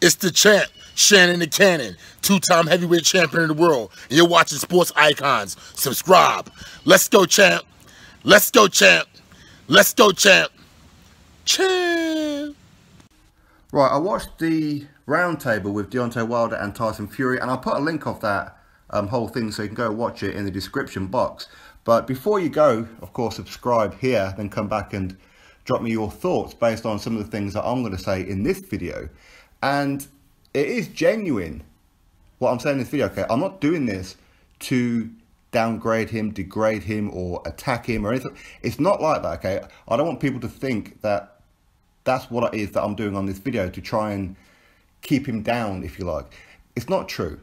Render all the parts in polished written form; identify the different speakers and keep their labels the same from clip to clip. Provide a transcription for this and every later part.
Speaker 1: It's the champ, Shannon the Cannon, two-time heavyweight champion of the world. And you're watching Sports Icons. Subscribe. Let's go, champ. Let's go, champ. Let's go, champ. Champ.
Speaker 2: Right, I watched the roundtable with Deontay Wilder and Tyson Fury, and I'll put a link of that whole thing so you can go watch it in the description box. But before you go, of course, subscribe here, then come back and drop me your thoughts based on some of the things that I'm going to say in this video. And it is genuine what I'm saying in this video, okay? I'm not doing this to downgrade him, degrade him, or attack him or anything. It's not like that, okay? I don't want people to think that that's what it is that I'm doing on this video to try and keep him down, if you like. It's not true.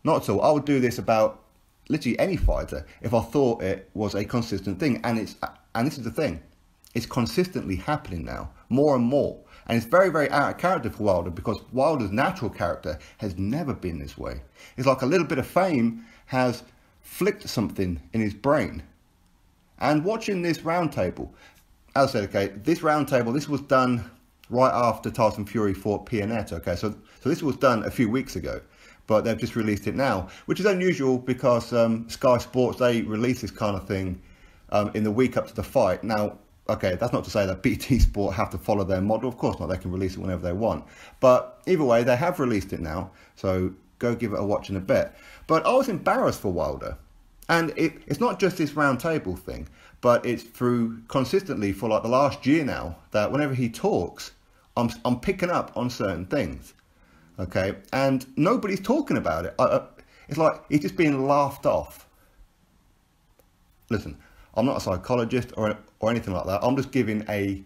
Speaker 2: Not at all. I would do this about literally any fighter if I thought it was a consistent thing. And this is the thing. It's consistently happening now, more and more. And it's very, very out of character for Wilder, because Wilder's natural character has never been this way. It's like a little bit of fame has flicked something in his brain. And watching this roundtable, as I said, okay, this roundtable, this was done right after Tyson Fury fought PNet, okay? So this was done a few weeks ago, but they've just released it now, which is unusual because Sky Sports, they release this kind of thing in the week up to the fight. Now, okay, that's not to say that BT Sport have to follow their model. Of course not. They can release it whenever they want. But either way, they have released it now. So go give it a watch in a bit. But I was embarrassed for Wilder. And it's not just this round table thing, but it's through consistently for like the last year now that whenever he talks, I'm picking up on certain things. Okay, and nobody's talking about it. It's like he's just being laughed off. Listen, I'm not a psychologist or anything like that. I'm just giving a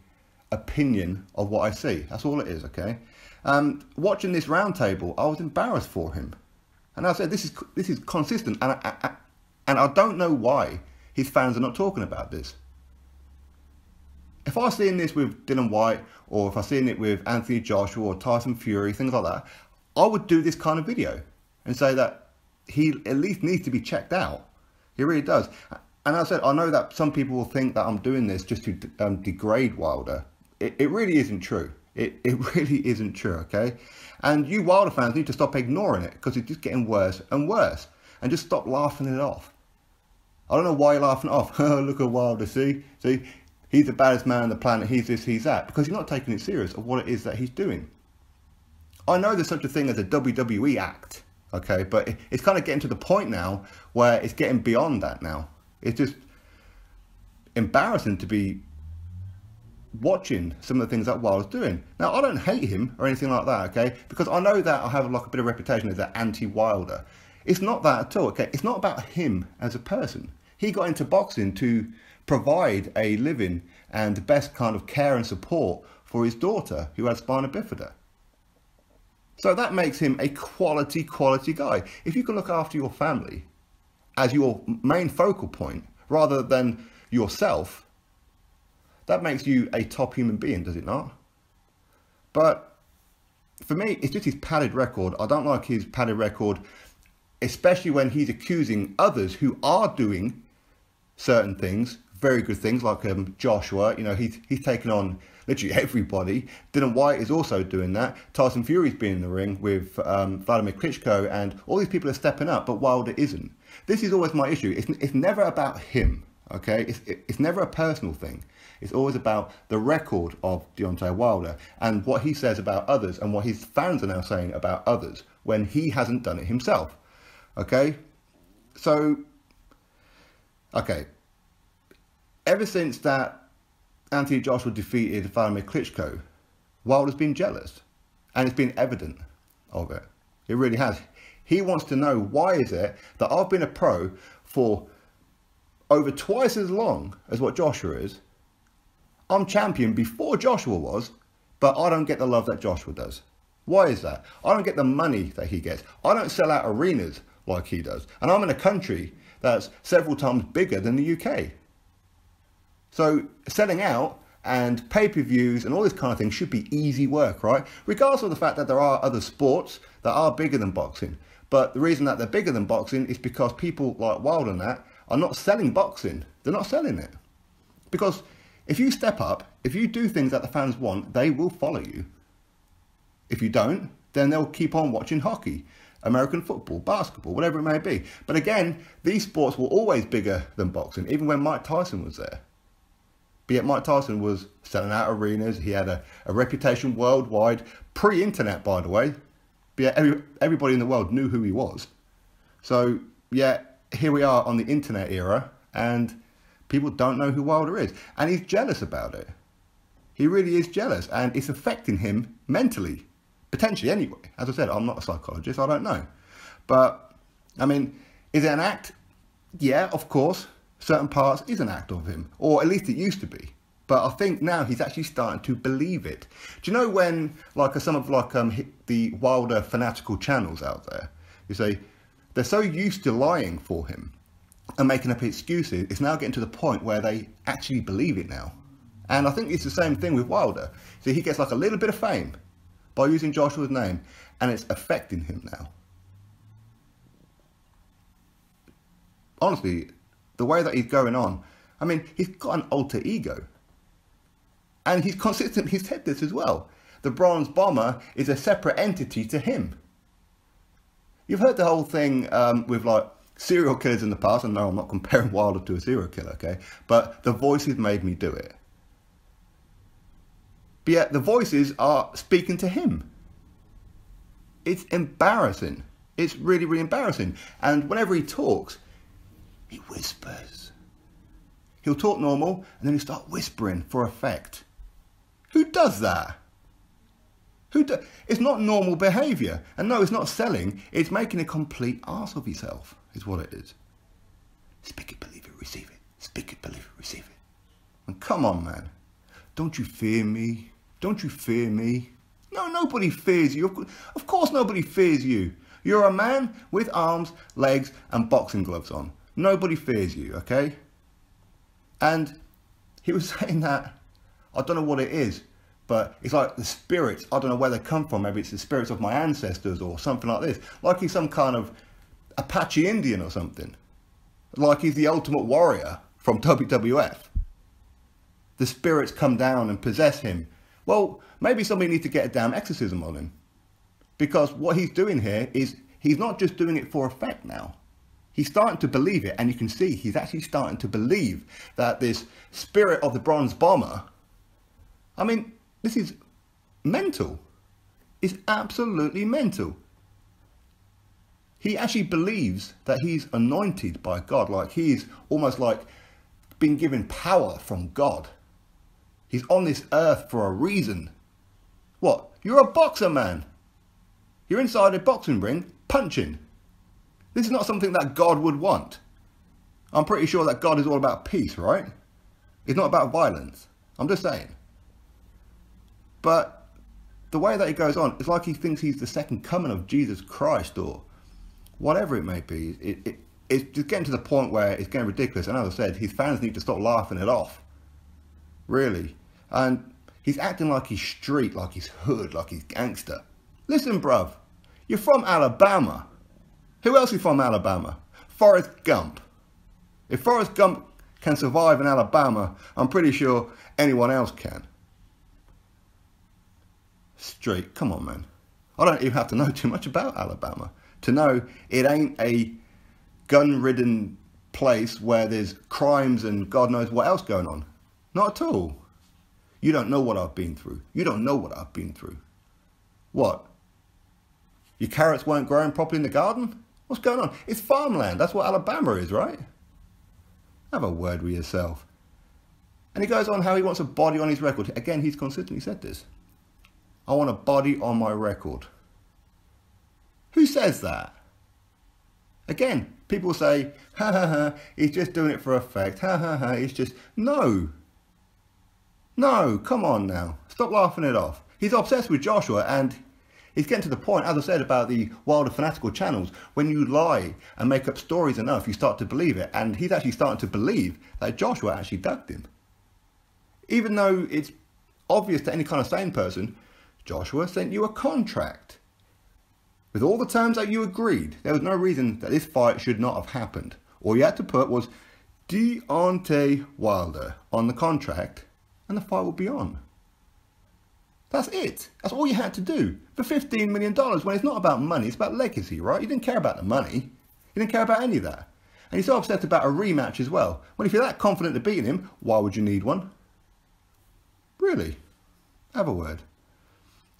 Speaker 2: opinion of what I see. That's all it is, okay? Watching this roundtable, I was embarrassed for him, and I said, this is consistent, and I don't know why his fans are not talking about this. If I seen this with Dylan White, or if I seen it with Anthony Joshua or Tyson Fury, things like that, I would do this kind of video and say that he at least needs to be checked out. He really does. And as I said, I know that some people will think that I'm doing this just to degrade Wilder. It really isn't true. It really isn't true, okay? And you Wilder fans need to stop ignoring it, because it's just getting worse and worse. And just stop laughing it off. I don't know why you're laughing it off. Oh, look at Wilder, see? He's the baddest man on the planet, he's this, he's that. Because you're not taking it serious of what it is that he's doing. I know there's such a thing as a WWE act, okay? But it's kind of getting to the point now where it's getting beyond that now. It's just embarrassing to be watching some of the things that Wilder's doing. Now, I don't hate him or anything like that, okay? Because I know that I have like a bit of reputation as an anti-Wilder. It's not that at all, okay? It's not about him as a person. He got into boxing to provide a living and the best kind of care and support for his daughter who had spina bifida. So that makes him a quality guy. If you can look after your family as your main focal point rather than yourself, that makes you a top human being, does it not? But for me, it's just his padded record. I don't like his padded record, especially when he's accusing others who are doing certain things, very good things, like Joshua. You know, he's taken on literally everybody. Dylan White is also doing that. Tyson Fury's been in the ring with Vladimir Klitschko, and all these people are stepping up, but Wilder isn't. This is always my issue. It's never about him, okay? It's never a personal thing. It's always about the record of Deontay Wilder and what he says about others and what his fans are now saying about others when he hasn't done it himself, okay? So, okay. Ever since that Anthony Joshua defeated Vladimir Klitschko, Wilder's been jealous, and it's been evident of it. It really has. He wants to know, why is it that I've been a pro for over twice as long as what Joshua is? I'm champion before Joshua was, but I don't get the love that Joshua does. Why is that? I don't get the money that he gets. I don't sell out arenas like he does. And I'm in a country that's several times bigger than the UK. So selling out and pay-per-views and all this kind of thing should be easy work, right? Regardless of the fact that there are other sports that are bigger than boxing. But the reason that they're bigger than boxing is because people like Wilder and that are not selling boxing. They're not selling it. Because if you step up, if you do things that the fans want, they will follow you. If you don't, then they'll keep on watching hockey, American football, basketball, whatever it may be. But again, these sports were always bigger than boxing, even when Mike Tyson was there. But yet Mike Tyson was selling out arenas. He had a reputation worldwide, pre-internet, by the way. But yet everybody in the world knew who he was. So, yeah, here we are on the internet era, and people don't know who Wilder is. And he's jealous about it. He really is jealous, and it's affecting him mentally. Potentially, anyway. As I said, I'm not a psychologist, I don't know. But, I mean, is it an act? Yeah, of course. Certain parts is an act of him. Or at least it used to be. But I think now he's actually starting to believe it. Do you know when, like, some of, like, the Wilder fanatical channels out there, you say, they're so used to lying for him and making up excuses, it's now getting to the point where they actually believe it now. And I think it's the same thing with Wilder. So he gets like a little bit of fame by using Joshua's name, and it's affecting him now. Honestly, the way that he's going on, I mean, he's got an alter ego. And he's consistently said this as well. The Bronze Bomber is a separate entity to him. You've heard the whole thing with like serial killers in the past, and no, I'm not comparing Wilder to a serial killer, okay? But the voices made me do it. But yet the voices are speaking to him. It's embarrassing. It's really, really embarrassing. And whenever he talks, he whispers. He'll talk normal, and then he'll start whispering for effect. Who does that? It's not normal behaviour. And no, it's not selling. It's making a complete arse of yourself, is what it is. Speak it, believe it, receive it. Speak it, believe it, receive it. And come on, man. Don't you fear me? Don't you fear me? No, nobody fears you. Of course nobody fears you. You're a man with arms, legs, and boxing gloves on. Nobody fears you, okay? And he was saying that, I don't know what it is, but it's like the spirits, I don't know where they come from. Maybe it's the spirits of my ancestors or something like this. Like he's some kind of Apache Indian or something. Like he's the ultimate warrior from WWF. The spirits come down and possess him. Well, maybe somebody needs to get a damn exorcism on him. Because what he's doing here is, he's not just doing it for effect now. He's starting to believe it, and you can see he's actually starting to believe that this spirit of the Bronze Bomber, I mean, this is mental. It's absolutely mental. He actually believes that he's anointed by God, like he's almost like been given power from God. He's on this earth for a reason. What? You're a boxer, man. You're inside a boxing ring, punching. This is not something that God would want. I'm pretty sure that God is all about peace, right? It's not about violence. I'm just saying. But the way that he goes on, it's like he thinks he's the second coming of Jesus Christ or whatever it may be. It's just getting to the point where it's getting ridiculous. And as I said, his fans need to stop laughing it off. Really. And he's acting like he's street, like he's hood, like he's gangster. Listen, bruv, you're from Alabama. Who else is from Alabama? Forrest Gump. If Forrest Gump can survive in Alabama, I'm pretty sure anyone else can. Straight, come on, man. I don't even have to know too much about Alabama to know it ain't a gun-ridden place where there's crimes and God knows what else going on. Not at all. You don't know what I've been through. You don't know what I've been through. What? Your carrots weren't growing properly in the garden? What's going on? It's farmland. That's what Alabama is, right? Have a word with yourself. And he goes on how he wants a body on his record. Again, he's consistently said this. I want a body on my record. Who says that? Again, people say, ha ha ha, he's just doing it for effect. Ha ha ha, it's just... No. No, come on now. Stop laughing it off. He's obsessed with Joshua, and he's getting to the point, as I said, about the Wilder fanatical channels. When you lie and make up stories enough, you start to believe it. And he's actually starting to believe that Joshua actually ducked him. Even though it's obvious to any kind of sane person, Joshua sent you a contract. With all the terms that you agreed, there was no reason that this fight should not have happened. All you had to put was Deontay Wilder on the contract, and the fight would be on. That's it. That's all you had to do for $15 million when it's not about money, it's about legacy, right? You didn't care about the money. You didn't care about any of that. And you're so upset about a rematch as well. Well, if you're that confident of beating him, why would you need one? Really? Have a word.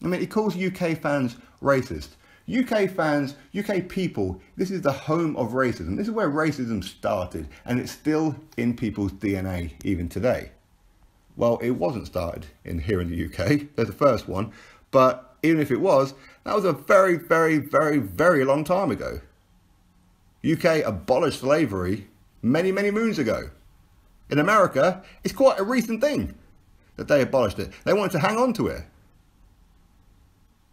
Speaker 2: I mean, he calls UK fans racist. UK fans, UK people, this is the home of racism. This is where racism started, and it's still in people's DNA even today. Well, it wasn't started here in the UK. There's the first one. But even if it was, that was a very, very, very, very long time ago. UK abolished slavery many, many moons ago. In America, it's quite a recent thing that they abolished it. They wanted to hang on to it.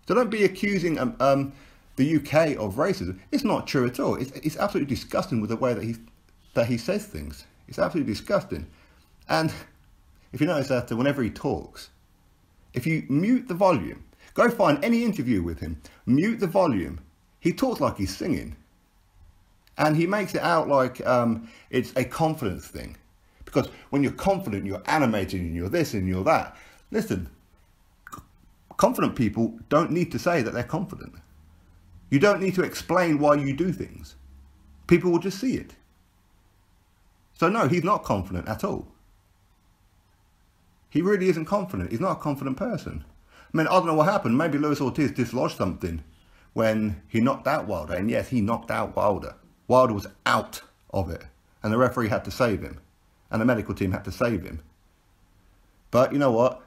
Speaker 2: So don't be accusing the UK of racism. It's not true at all. It's absolutely disgusting with the way that he says things. It's absolutely disgusting. And if you notice that whenever he talks, if you mute the volume, go find any interview with him, mute the volume, he talks like he's singing. And he makes it out like it's a confidence thing. Because when you're confident, you're animated and you're this and you're that. Listen, confident people don't need to say that they're confident. You don't need to explain why you do things. People will just see it. So no, he's not confident at all. He really isn't confident. He's not a confident person. I mean, I don't know what happened. Maybe Luis Ortiz dislodged something when he knocked out Wilder. And yes, he knocked out Wilder. Wilder was out of it. And the referee had to save him. And the medical team had to save him. But you know what?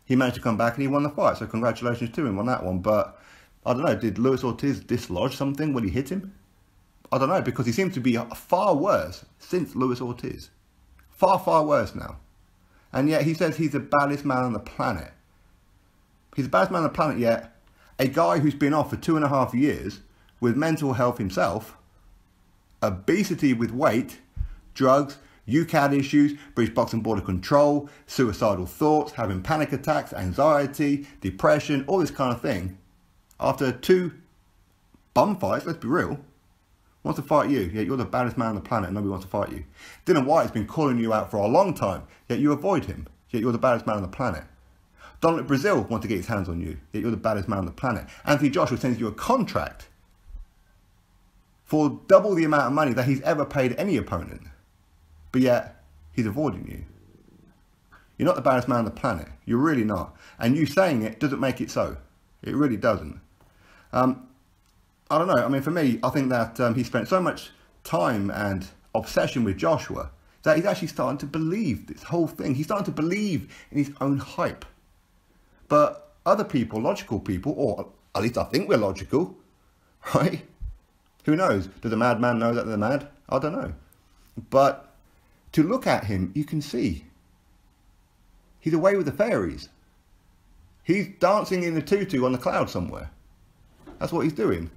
Speaker 2: He managed to come back and he won the fight. So congratulations to him on that one. But I don't know, did Luis Ortiz dislodge something when he hit him? I don't know, because he seems to be far worse since Luis Ortiz. Far, far worse now. And yet he says he's the baddest man on the planet. He's the baddest man on the planet, yet a guy who's been off for 2.5 years with mental health himself, obesity with weight, drugs, UCAD issues, British Boxing Board of Control, suicidal thoughts, having panic attacks, anxiety, depression, all this kind of thing. After 2 bum fights, let's be real, wants to fight you, yet you're the baddest man on the planet and nobody wants to fight you. Dylan White's been calling you out for a long time, yet you avoid him, yet you're the baddest man on the planet. Donald Brazil wants to get his hands on you, yet you're the baddest man on the planet. Anthony Joshua sends you a contract for double the amount of money that he's ever paid any opponent. But yet, he's avoiding you. You're not the baddest man on the planet. You're really not. And you saying it doesn't make it so. It really doesn't. I don't know. I mean, for me, I think that he spent so much time and obsession with Joshua that he's actually starting to believe this whole thing. He's starting to believe in his own hype. But other people, logical people, or at least I think we're logical, right? Who knows? Does the madman know that they're mad? I don't know. But to look at him, you can see he's away with the fairies. He's dancing in the tutu on the cloud somewhere. That's what he's doing.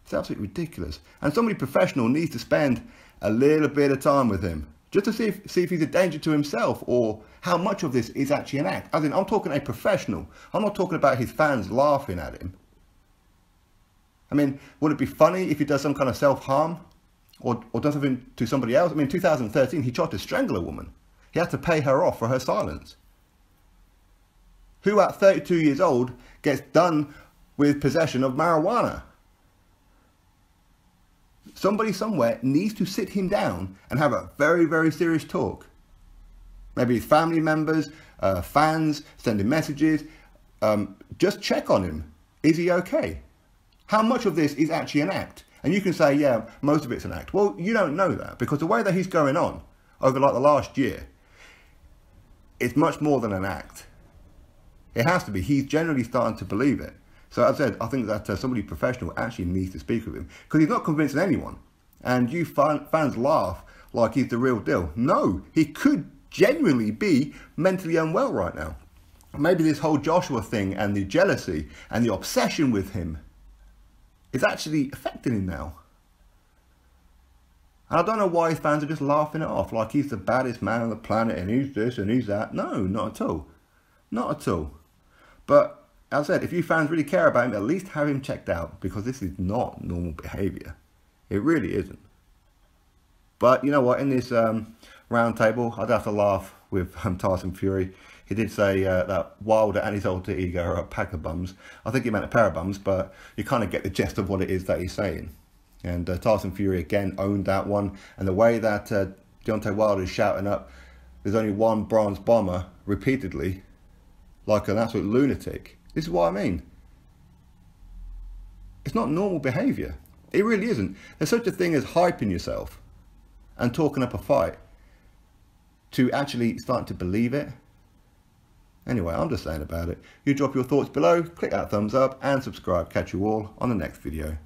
Speaker 2: It's absolutely ridiculous. And somebody professional needs to spend a little bit of time with him just to see if he's a danger to himself or how much of this is actually an act. As in, I'm talking a professional. I'm not talking about his fans laughing at him. I mean, would it be funny if he does some kind of self-harm or does something to somebody else? I mean, in 2013, he tried to strangle a woman. He had to pay her off for her silence. Who at 32 years old gets done with possession of marijuana? Somebody somewhere needs to sit him down and have a very, very serious talk. Maybe his family members, fans, sending messages. Just check on him. Is he okay? How much of this is actually an act? And you can say, yeah, most of it's an act. Well, you don't know that because the way that he's going on over like the last year, it's much more than an act. It has to be. He's generally starting to believe it. So as I said, I think that somebody professional actually needs to speak with him because he's not convincing anyone. And you fans laugh like he's the real deal. No, he could genuinely be mentally unwell right now. Maybe this whole Joshua thing and the jealousy and the obsession with him is actually affecting him now. And I don't know why his fans are just laughing it off like he's the baddest man on the planet and he's this and he's that. No, not at all. Not at all. But as I said, if you fans really care about him, at least have him checked out because this is not normal behaviour. It really isn't. But you know what? In this round table, I'd have to laugh with Tyson Fury. He did say that Wilder and his alter ego are a pack of bums. I think he meant a pair of bums, but you kind of get the gist of what it is that he's saying. And Tyson Fury again owned that one. And the way that Deontay Wilder is shouting up, there's only one bronze bomber, repeatedly, like an absolute lunatic. This is what I mean. It's not normal behaviour. It really isn't. There's such a thing as hyping yourself and talking up a fight to actually starting to believe it. Anyway, I'm just saying about it. You drop your thoughts below, click that thumbs up and subscribe. Catch you all on the next video.